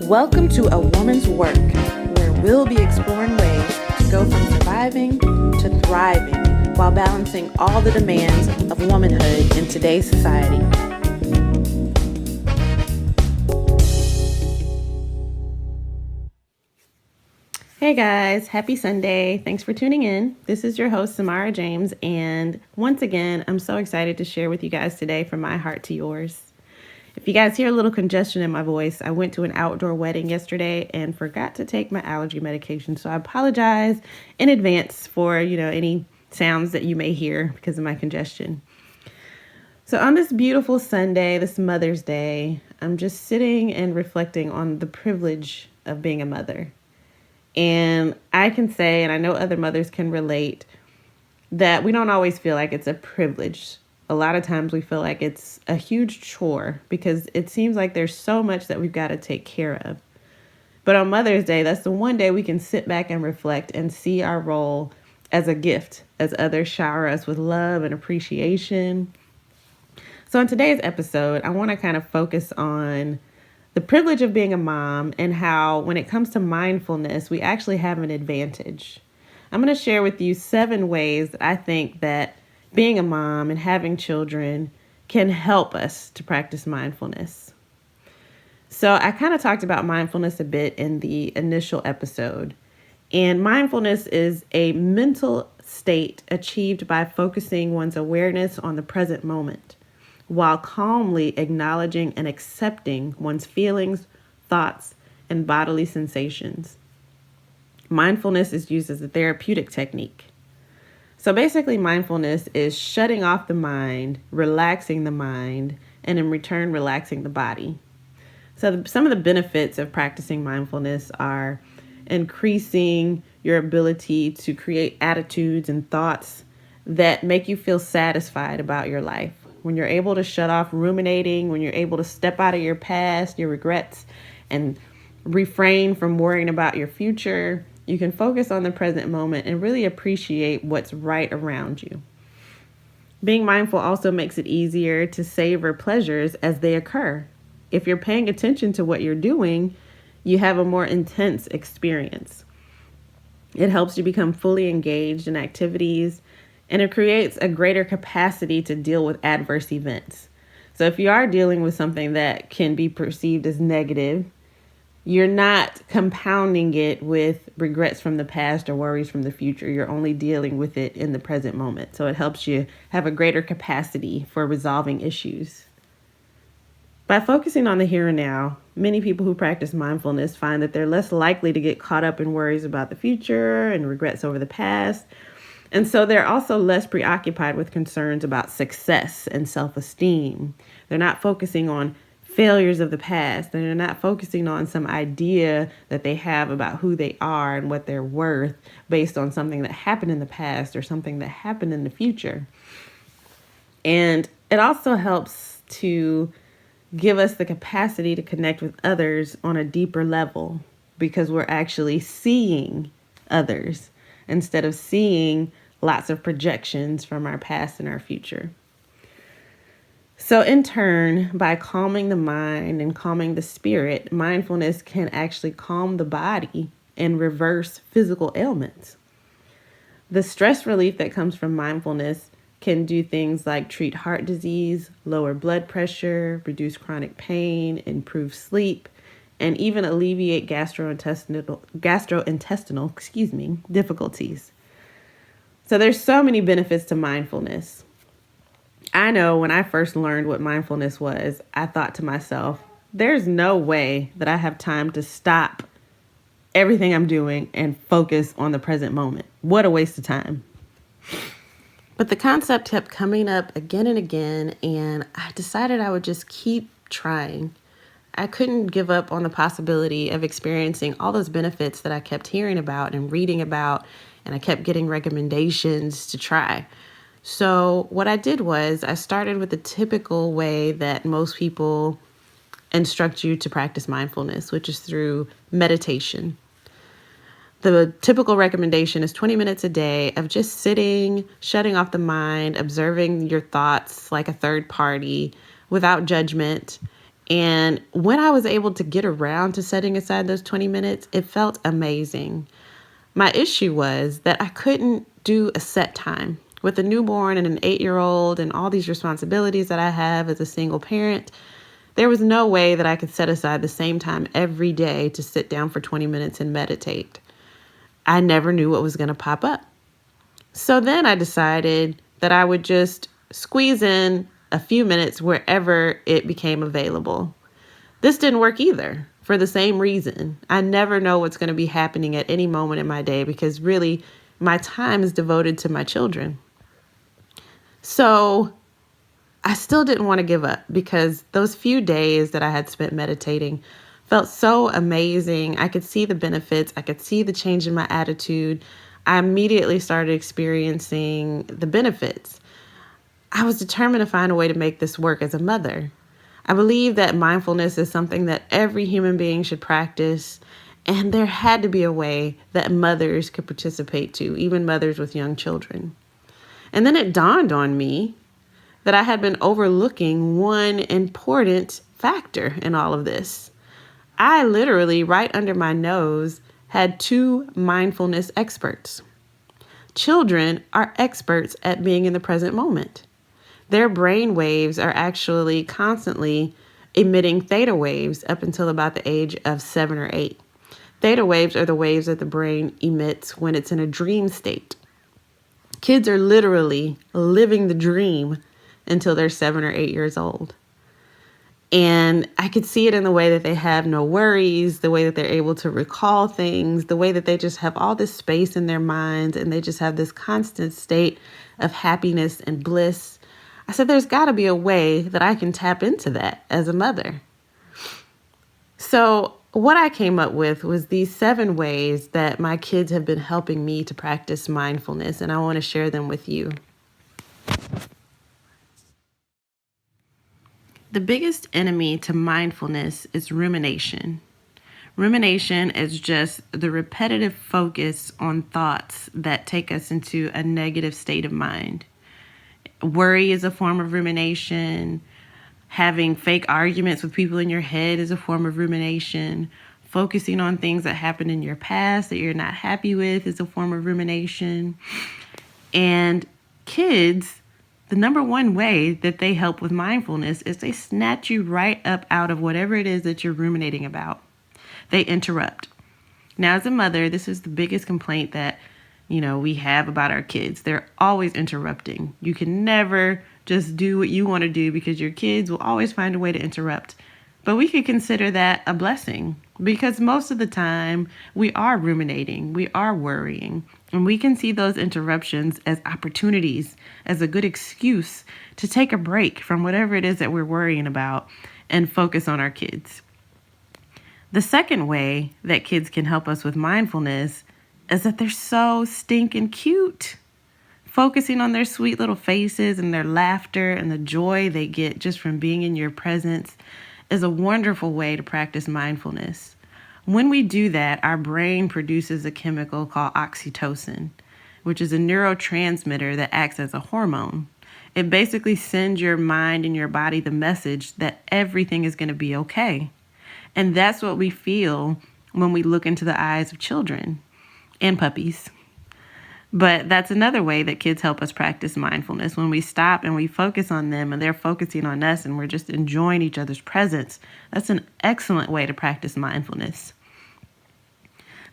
Welcome to A Woman's Work, where we'll be exploring ways to go from surviving to thriving while balancing all the demands of womanhood in today's society. Hey guys, happy Sunday. Thanks for tuning in. This is your host, Samara James, and once again, I'm so excited to share with you guys today from my heart to yours. If you guys hear a little congestion in my voice, I went to an outdoor wedding yesterday and forgot to take my allergy medication, so I apologize in advance for, any sounds that you may hear because of my congestion. So on this beautiful Sunday, this Mother's Day, I'm just sitting and reflecting on the privilege of being a mother. And I can say, and I know other mothers can relate, that we don't always feel like it's a privilege. A lot of times we feel like it's a huge chore because it seems like there's so much that we've got to take care of. But on Mother's Day, that's the one day we can sit back and reflect and see our role as a gift, as others shower us with love and appreciation. So in today's episode, I want to kind of focus on the privilege of being a mom and how when it comes to mindfulness, we actually have an advantage. I'm going to share with you 7 ways that I think that being a mom and having children can help us to practice mindfulness. So I kind of talked about mindfulness a bit in the initial episode. And mindfulness is a mental state achieved by focusing one's awareness on the present moment, while calmly acknowledging and accepting one's feelings, thoughts, and bodily sensations. Mindfulness is used as a therapeutic technique. So basically, mindfulness is shutting off the mind, relaxing the mind, and in return, relaxing the body. So some of the benefits of practicing mindfulness are increasing your ability to create attitudes and thoughts that make you feel satisfied about your life. When you're able to shut off ruminating, when you're able to step out of your past, your regrets, and refrain from worrying about your future, you can focus on the present moment and really appreciate what's right around you. Being mindful also makes it easier to savor pleasures as they occur. If you're paying attention to what you're doing, you have a more intense experience. It helps you become fully engaged in activities, and it creates a greater capacity to deal with adverse events. So if you are dealing with something that can be perceived as negative, you're not compounding it with regrets from the past or worries from the future. You're only dealing with it in the present moment. So it helps you have a greater capacity for resolving issues. By focusing on the here and now, many people who practice mindfulness find that they're less likely to get caught up in worries about the future and regrets over the past. And so they're also less preoccupied with concerns about success and self-esteem. They're not focusing on failures of the past. They're not focusing on some idea that they have about who they are and what they're worth based on something that happened in the past or something that happened in the future. And it also helps to give us the capacity to connect with others on a deeper level because we're actually seeing others instead of seeing lots of projections from our past and our future. So in turn, by calming the mind and calming the spirit, mindfulness can actually calm the body and reverse physical ailments. The stress relief that comes from mindfulness can do things like treat heart disease, lower blood pressure, reduce chronic pain, improve sleep, and even alleviate gastrointestinal difficulties. So there's so many benefits to mindfulness. I know when I first learned what mindfulness was, I thought to myself, there's no way that I have time to stop everything I'm doing and focus on the present moment. What a waste of time. But the concept kept coming up again and again, and I decided I would just keep trying. I couldn't give up on the possibility of experiencing all those benefits that I kept hearing about and reading about, and I kept getting recommendations to try. So what I did was I started with the typical way that most people instruct you to practice mindfulness, which is through meditation. The typical recommendation is 20 minutes a day of just sitting, shutting off the mind, observing your thoughts like a third party without judgment, And when I was able to get around to setting aside those 20 minutes, it felt amazing. My issue was that I couldn't do a set time. With a newborn and an 8-year-old and all these responsibilities that I have as a single parent, there was no way that I could set aside the same time every day to sit down for 20 minutes and meditate. I never knew what was going to pop up. So then I decided that I would just squeeze in a few minutes wherever it became available. This didn't work either for the same reason. I never know what's going to be happening at any moment in my day because really my time is devoted to my children. So I still didn't want to give up because those few days that I had spent meditating felt so amazing. I could see the benefits. I could see the change in my attitude. I immediately started experiencing the benefits. I was determined to find a way to make this work as a mother. I believe that mindfulness is something that every human being should practice, and there had to be a way that mothers could participate too, even mothers with young children. And then it dawned on me that I had been overlooking one important factor in all of this. I literally, right under my nose, had 2 mindfulness experts. Children are experts at being in the present moment. Their brain waves are actually constantly emitting theta waves up until about the age of 7 or 8. Theta waves are the waves that the brain emits when it's in a dream state. Kids are literally living the dream until they're 7 or 8 years old. And I could see it in the way that they have no worries, the way that they're able to recall things, the way that they just have all this space in their minds and they just have this constant state of happiness and bliss. I said, there's got to be a way that I can tap into that as a mother. So what I came up with was these 7 ways that my kids have been helping me to practice mindfulness, and I want to share them with you. The biggest enemy to mindfulness is rumination. Rumination is just the repetitive focus on thoughts that take us into a negative state of mind. Worry is a form of rumination. Having fake arguments with people in your head is a form of rumination. Focusing on things that happened in your past that you're not happy with is a form of rumination. And kids, the number one way that they help with mindfulness is they snatch you right up out of whatever it is that you're ruminating about. They interrupt. Now, as a mother, this is the biggest complaint that we have about our kids. They're always interrupting. You can never just do what you want to do because your kids will always find a way to interrupt. But we could consider that a blessing because most of the time we are ruminating, we are worrying, and we can see those interruptions as opportunities, as a good excuse to take a break from whatever it is that we're worrying about and focus on our kids. The second way that kids can help us with mindfulness is that they're so stinking cute. Focusing on their sweet little faces and their laughter and the joy they get just from being in your presence is a wonderful way to practice mindfulness. When we do that, our brain produces a chemical called oxytocin, which is a neurotransmitter that acts as a hormone. It basically sends your mind and your body the message that everything is going to be okay. And that's what we feel when we look into the eyes of children and puppies. But that's another way that kids help us practice mindfulness. When we stop and we focus on them and they're focusing on us and we're just enjoying each other's presence, that's an excellent way to practice mindfulness.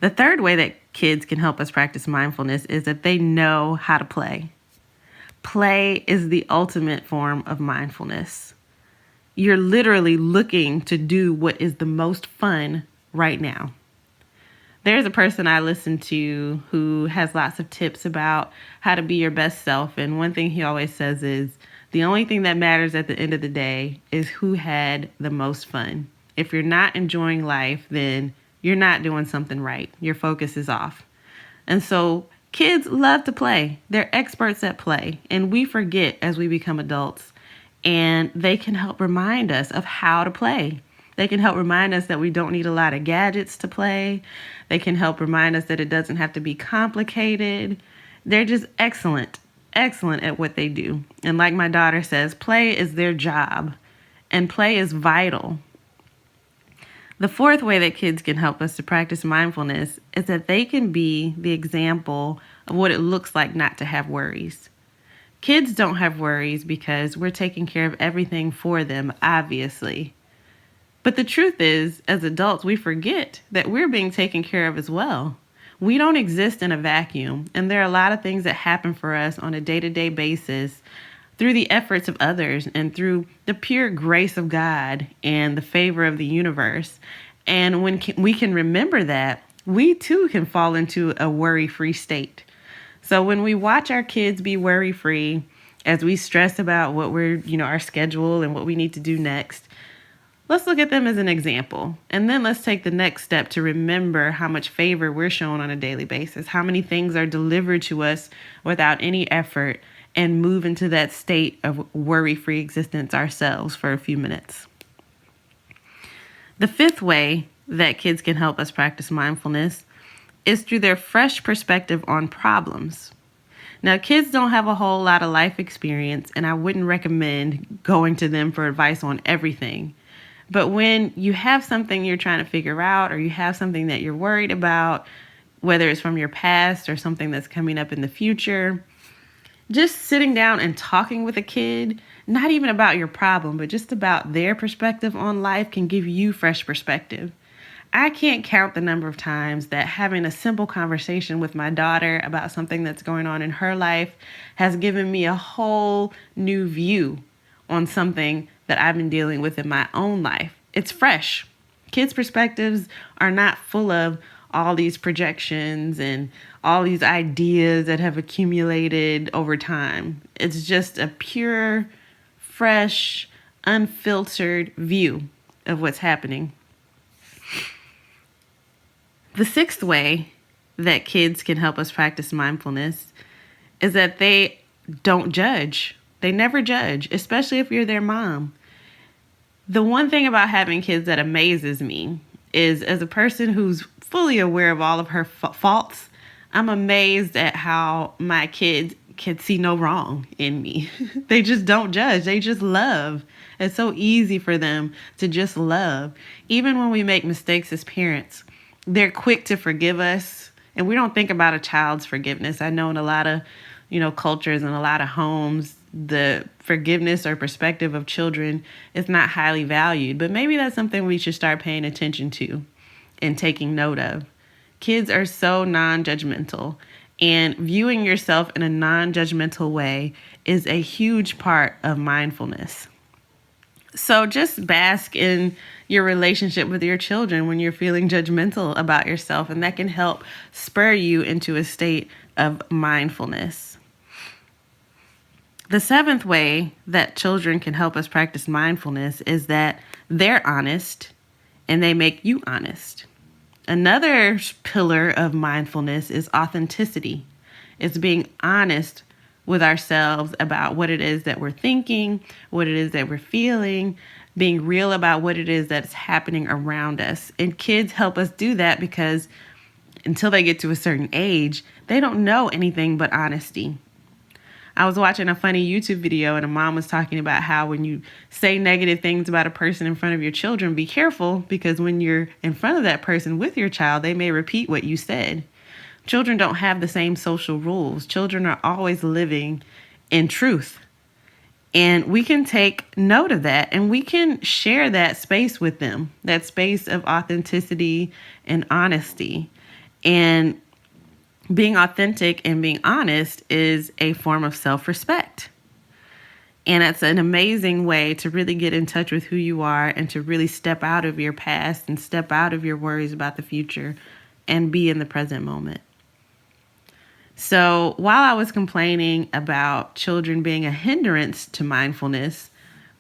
The third way that kids can help us practice mindfulness is that they know how to play. Play is the ultimate form of mindfulness. You're literally looking to do what is the most fun right now. There's a person I listen to who has lots of tips about how to be your best self. And one thing he always says is the only thing that matters at the end of the day is who had the most fun. If you're not enjoying life, then you're not doing something right. Your focus is off. And so kids love to play. They're experts at play. And we forget as we become adults. And they can help remind us of how to play. They can help remind us that we don't need a lot of gadgets to play. They can help remind us that it doesn't have to be complicated. They're just excellent at what they do. And like my daughter says, play is their job. and play is vital. The fourth way that kids can help us to practice mindfulness is that they can be the example of what it looks like not to have worries. Kids don't have worries because we're taking care of everything for them, obviously. But the truth is, as adults, we forget that we're being taken care of as well. We don't exist in a vacuum, and there are a lot of things that happen for us on a day-to-day basis through the efforts of others and through the pure grace of God and the favor of the universe. And when we can remember that, we too can fall into a worry-free state. So when we watch our kids be worry-free, as we stress about what our schedule and what we need to do next, let's look at them as an example. And then let's take the next step to remember how much favor we're shown on a daily basis, how many things are delivered to us without any effort, and move into that state of worry-free existence ourselves for a few minutes. The fifth way that kids can help us practice mindfulness is through their fresh perspective on problems. Now, kids don't have a whole lot of life experience, and I wouldn't recommend going to them for advice on everything. But when you have something you're trying to figure out, or you have something that you're worried about, whether it's from your past or something that's coming up in the future, just sitting down and talking with a kid, not even about your problem, but just about their perspective on life, can give you fresh perspective. I can't count the number of times that having a simple conversation with my daughter about something that's going on in her life has given me a whole new view on something that I've been dealing with in my own life. It's fresh. Kids' perspectives are not full of all these projections and all these ideas that have accumulated over time. It's just a pure, fresh, unfiltered view of what's happening. The sixth way that kids can help us practice mindfulness is that they don't judge. They never judge, especially if you're their mom. The one thing about having kids that amazes me is, as a person who's fully aware of all of her faults, I'm amazed at how my kids can see no wrong in me. They just don't judge. They just love. It's so easy for them to just love. Even when we make mistakes as parents, they're quick to forgive us. And we don't think about a child's forgiveness. I know in a lot of, cultures and a lot of homes, the forgiveness or perspective of children is not highly valued. But maybe that's something we should start paying attention to and taking note of. Kids are so non-judgmental, and viewing yourself in a non-judgmental way is a huge part of mindfulness. So just bask in your relationship with your children when you're feeling judgmental about yourself, and that can help spur you into a state of mindfulness. The seventh way that children can help us practice mindfulness is that they're honest and they make you honest. Another pillar of mindfulness is authenticity. It's being honest with ourselves about what it is that we're thinking, what it is that we're feeling, being real about what it is that's happening around us. And kids help us do that because until they get to a certain age, they don't know anything but honesty. I was watching a funny YouTube video and a mom was talking about how when you say negative things about a person in front of your children, be careful, because when you're in front of that person with your child, they may repeat what you said. Children don't have the same social rules. Children are always living in truth. And we can take note of that and we can share that space with them, that space of authenticity and honesty. And being authentic and being honest is a form of self-respect. And it's an amazing way to really get in touch with who you are and to really step out of your past and step out of your worries about the future and be in the present moment. So while I was complaining about children being a hindrance to mindfulness,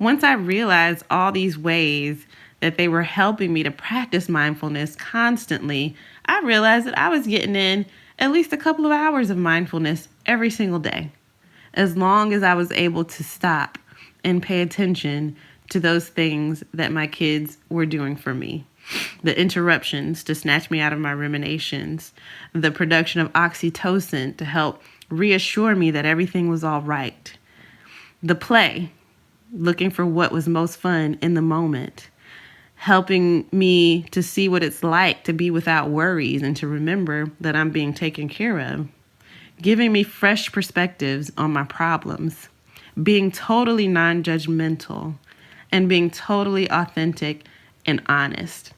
once I realized all these ways that they were helping me to practice mindfulness constantly, I realized that I was getting in at least a couple of hours of mindfulness every single day, as long as I was able to stop and pay attention to those things that my kids were doing for me. The interruptions to snatch me out of my ruminations, the production of oxytocin to help reassure me that everything was all right, the play looking for what was most fun in the moment, helping me to see what it's like to be without worries and to remember that I'm being taken care of, giving me fresh perspectives on my problems, being totally non-judgmental, and being totally authentic and honest.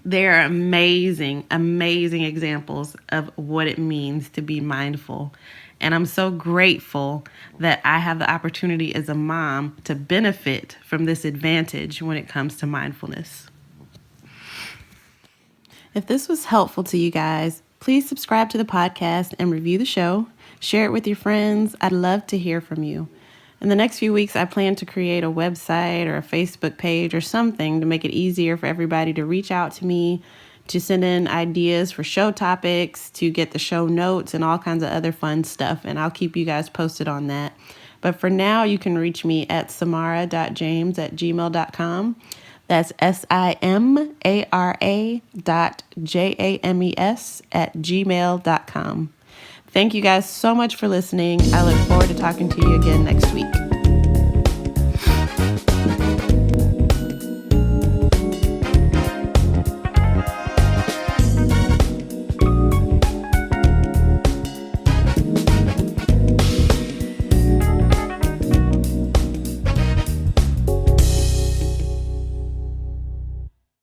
There are amazing, amazing examples of what it means to be mindful. And I'm so grateful that I have the opportunity as a mom to benefit from this advantage when it comes to mindfulness. If this was helpful to you guys, please subscribe to the podcast and review the show. Share it with your friends. I'd love to hear from you. In the next few weeks, I plan to create a website or a Facebook page or something to make it easier for everybody to reach out to me, to send in ideas for show topics, to get the show notes and all kinds of other fun stuff. And I'll keep you guys posted on that. But for now, you can reach me at samara.james@gmail.com. That's SIMARA.JAMES@gmail.com. Thank you guys so much for listening. I look forward to talking to you again next week.